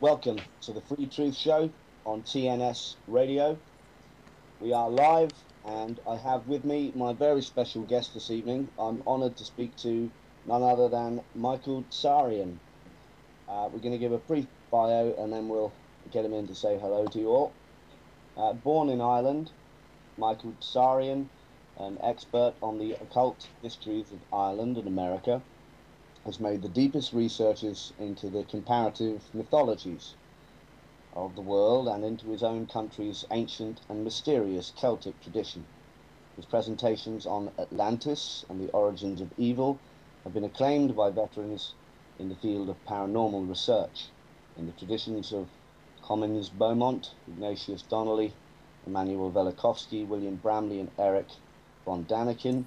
Welcome to the Free Truth Show on TNS Radio. We are live, and I have with me my very special guest this evening. I'm honoured to speak to none other than Michael Tsarion. We're going to give a brief bio, and then we'll get him in to say hello to you all. Born in Ireland, Michael Tsarion, an expert on the occult histories of Ireland and America, has made the deepest researches into the comparative mythologies of the world and into his own country's ancient and mysterious Celtic tradition. His presentations on Atlantis and the origins of evil have been acclaimed by veterans in the field of paranormal research, in the traditions of Comyns Beaumont, Ignatius Donnelly, Emmanuel Velikovsky, William Bramley, and Eric von Daniken.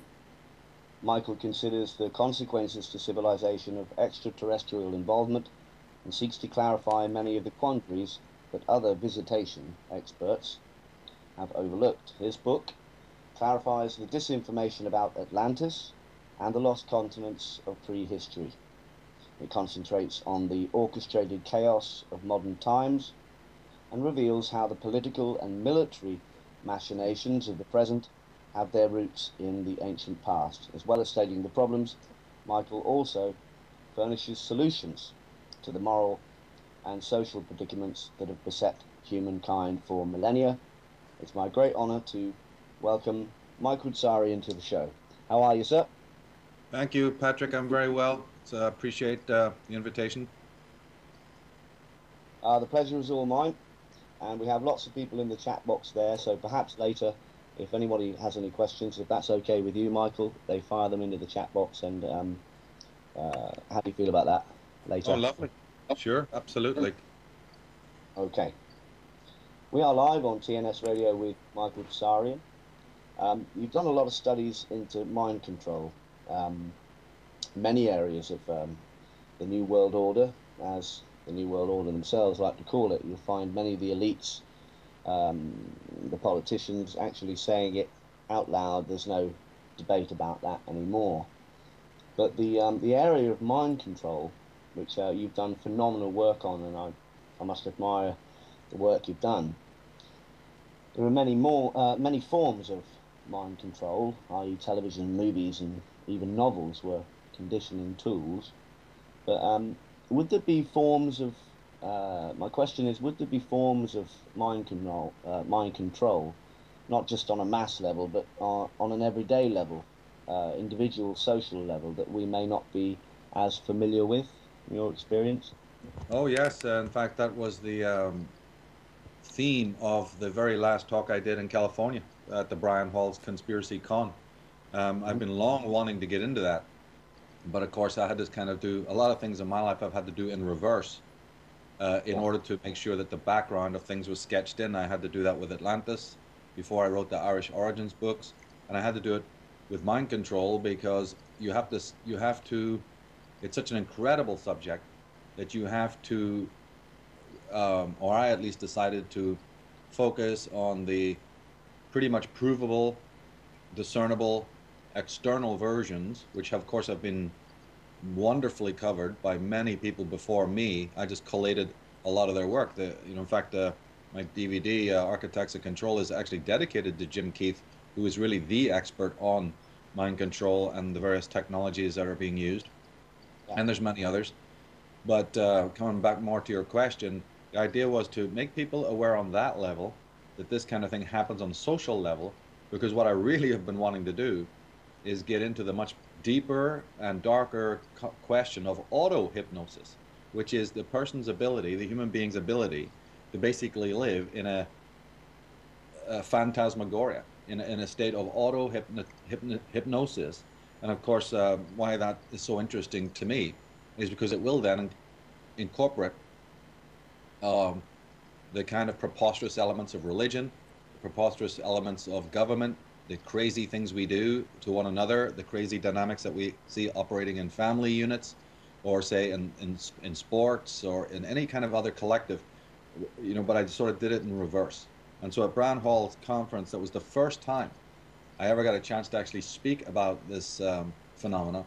Michael considers the consequences to civilization of extraterrestrial involvement and seeks to clarify many of the quandaries that other visitation experts have overlooked. His book clarifies the disinformation about Atlantis and the lost continents of prehistory. It concentrates on the orchestrated chaos of modern times and reveals how the political and military machinations of the present have their roots in the ancient past. As well as stating the problems, Michael also furnishes solutions to the moral and social predicaments that have beset humankind for millennia. It's my great honour to welcome Michael Tsarion to the show. How are you, sir? Thank you, Patrick. I'm very well. Appreciate the invitation. The pleasure is all mine. And we have lots of people in the chat box there, so perhaps later, if anybody has any questions, if that's okay with you, Michael, they fire them into the chat box. And how do you feel about that later? Oh, lovely. Sure, absolutely. Okay. We are live on TNS Radio with Michael Tsarion. You've done a lot of studies into mind control, many areas of the New World Order, as the New World Order themselves like to call it. You'll find many of the elites, the politicians actually saying it out loud. There's no debate about that anymore. But the area of mind control, which you've done phenomenal work on, and I must admire the work you've done. There are many forms of mind control, i.e. television, movies, and even novels were conditioning tools. But would there be forms of my question is, would there be forms of mind control, not just on a mass level, but on an everyday level, individual, social level, that we may not be as familiar with, in your experience? Oh, yes. In fact, that was the theme of the very last talk I did in California at the Brian Hall's Conspiracy Con. I've been long wanting to get into that, but of course I had to kind of do a lot of things in my life I've had to do in reverse. In order to make sure that the background of things was sketched in. I had to do that with Atlantis before I wrote the Irish Origins books, and I had to do it with mind control because you have to, it's such an incredible subject that you have to, or I at least decided to focus on the pretty much provable, discernible, external versions, which of course have been wonderfully covered by many people before me. I just collated a lot of their work. In fact, my DVD, Architects of Control, is actually dedicated to Jim Keith, who is really the expert on mind control and the various technologies that are being used. Yeah. And there's many others. But coming back more to your question, the idea was to make people aware on that level that this kind of thing happens on social level, because what I really have been wanting to do is get into the much deeper and darker question of auto-hypnosis, which is the person's ability, the human being's ability, to basically live in a phantasmagoria, in a state of auto-hypnosis. And of course, why that is so interesting to me is because it will then incorporate the kind of preposterous elements of religion, the preposterous elements of government, the crazy things we do to one another, the crazy dynamics that we see operating in family units, or say in sports, or in any kind of other collective, but I sort of did it in reverse. And so at Brian Hall's conference, that was the first time I ever got a chance to actually speak about this phenomena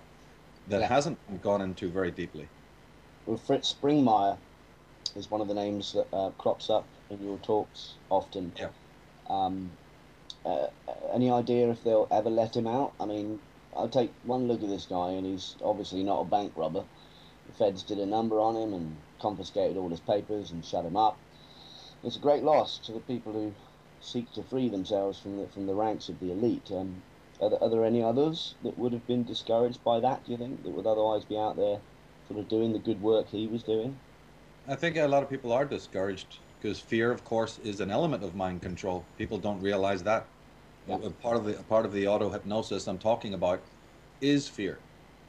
that hasn't gone into very deeply. Well, Fritz Springmeier is one of the names that crops up in your talks often. Yeah. Um, any idea if they'll ever let him out? I mean, I'll take one look at this guy, and he's obviously not a bank robber. The feds did a number on him and confiscated all his papers and shut him up. It's a great loss to the people who seek to free themselves from the ranks of the elite. Are there any others that would have been discouraged by that, do you think, that would otherwise be out there sort of doing the good work he was doing? I think a lot of people are discouraged because fear, of course, is an element of mind control. People don't realize that. Yeah, A part of the auto hypnosis I'm talking about is fear,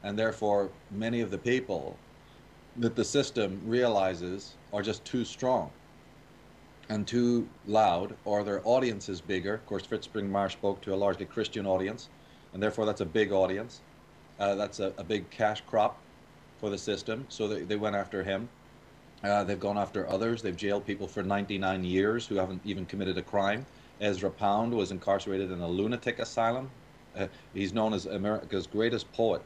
and therefore many of the people that the system realizes are just too strong and too loud, or their audience is bigger. Of course, Fritz Springmeier spoke to a largely Christian audience, and therefore that's a big audience. That's a big cash crop for the system, so they went after him. They've gone after others. They've jailed people for 99 years who haven't even committed a crime. Ezra Pound was incarcerated in a lunatic asylum. He's known as America's greatest poet.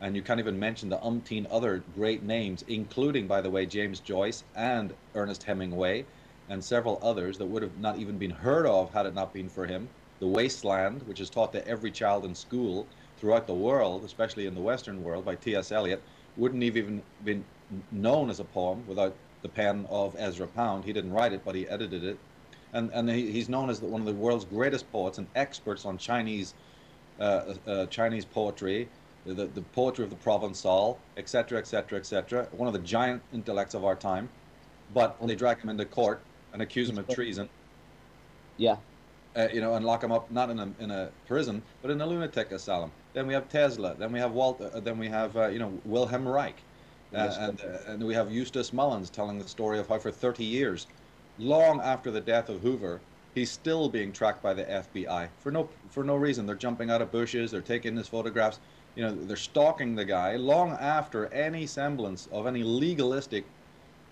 And you can't even mention the umpteen other great names, including, by the way, James Joyce and Ernest Hemingway, and several others that would have not even been heard of had it not been for him. The Wasteland, which is taught to every child in school throughout the world, especially in the Western world, by T.S. Eliot, wouldn't have even been known as a poem without the pen of Ezra Pound. He didn't write it, but he edited it. And he's known as one of the world's greatest poets and experts on Chinese poetry, the poetry of the Provençal, etc., etc., etc. One of the giant intellects of our time. But they drag him into court and accuse him of treason. yeah, And lock him up not in a prison, but in a lunatic asylum. Then we have Tesla. Then we have Then we have Wilhelm Reich, and we have Eustace Mullins telling the story of how for 30 years, long after the death of Hoover, he's still being tracked by the FBI for no reason. They're jumping out of bushes. They're taking his photographs. They're stalking the guy long after any semblance of any legalistic,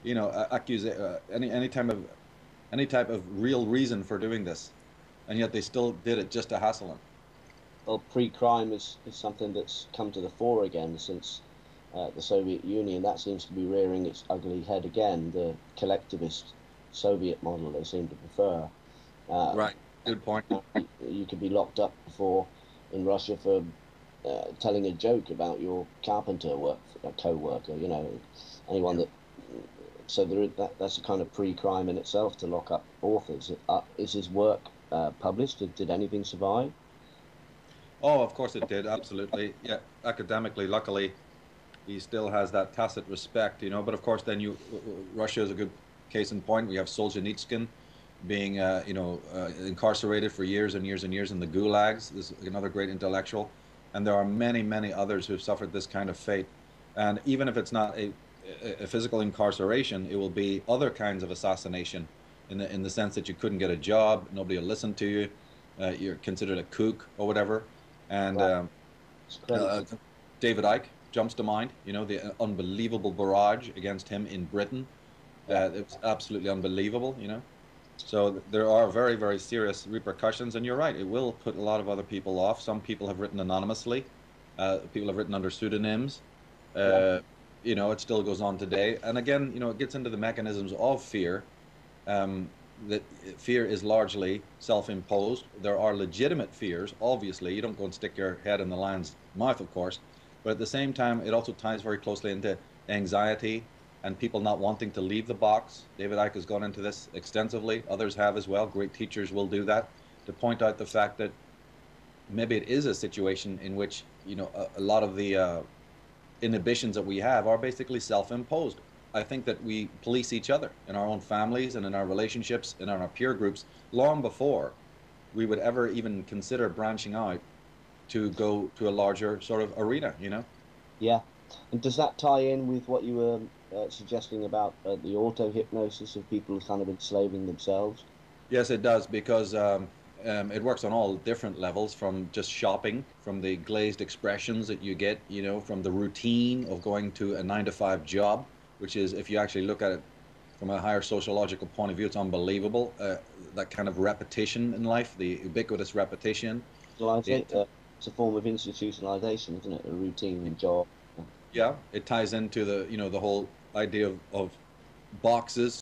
any type of real reason for doing this, and yet they still did it just to hassle him. well, pre-crime is something that's come to the fore again since the Soviet Union. That seems to be rearing its ugly head again, the collectivist Soviet model they seem to prefer. Right. Good point. You could be locked up in Russia for telling a joke about your carpenter co-worker, anyone that. So that's a kind of pre-crime in itself to lock up authors. Is his work published? Did anything survive? Oh, of course it did. Absolutely. Yeah. Academically, luckily, he still has that tacit respect, But of course, then Russia is a good case in point. We have Solzhenitsyn being, incarcerated for years and years and years in the gulags. This is another great intellectual, and there are many, many others who've suffered this kind of fate. And even if it's not a physical incarceration, it will be other kinds of assassination, in the sense that you couldn't get a job, nobody will listen to you, you're considered a kook or whatever. And David Icke jumps to mind. The unbelievable barrage against him in Britain. It was absolutely unbelievable. So there are very, very serious repercussions, and you're right, it will put a lot of other people off. Some people have written anonymously, people have written under pseudonyms. It still goes on today. And again, it gets into the mechanisms of fear. That fear is largely self-imposed. There are legitimate fears, obviously. You don't go and stick your head in the lion's mouth, of course. But at the same time, it also ties very closely into anxiety and people not wanting to leave the box. David Icke has gone into this extensively. Others have as well. Great teachers will do that, to point out the fact that maybe it is a situation in which, a lot of the inhibitions that we have are basically self-imposed. I think that we police each other in our own families and in our relationships and in our peer groups long before we would ever even consider branching out to go to a larger sort of arena, Yeah. And does that tie in with what you were suggesting about the auto-hypnosis of people kind of enslaving themselves? Yes, it does, because it works on all different levels, from just shopping, from the glazed expressions that you get, from the routine of going to a 9-to-5 job, which is, if you actually look at it from a higher sociological point of view, it's unbelievable. That kind of repetition in life, the ubiquitous repetition. It's a form of institutionalization, isn't it? A routine job. Yeah, it ties into the the whole idea of boxes